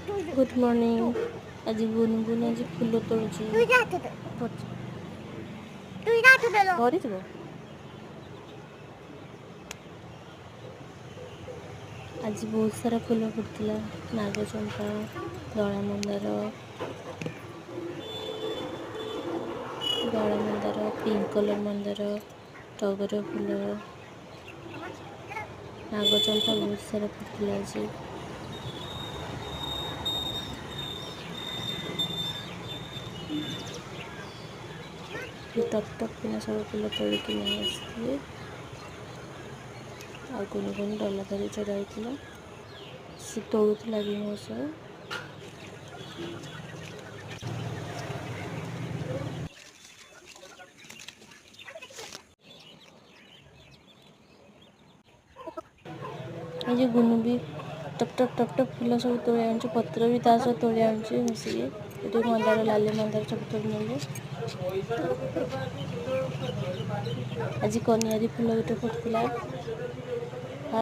Good morning. आज गुनगुन आज full तोड़ुची धरिथिବ। आज बहुत सारा फुल फुटला। नागचंपा, धला Mandar, pink colour Mandar, turgor full, nagchampa बहुत सारा फुटला। आज टप टप किना सब फुल तोड़िकी नहीं आसते। आ गुनगुन डला धरी चढ़ा होता सी तोड़ूला भी मो सह। आज गुनु भी टप टप फुल सब तोड़ी आनी पत्र भी ता सब तोड़ी आनी मिसिकी ये मंदार लाली मंदार सब तोड़ी नेले। आज कनियारी फुल गोटे फुटला।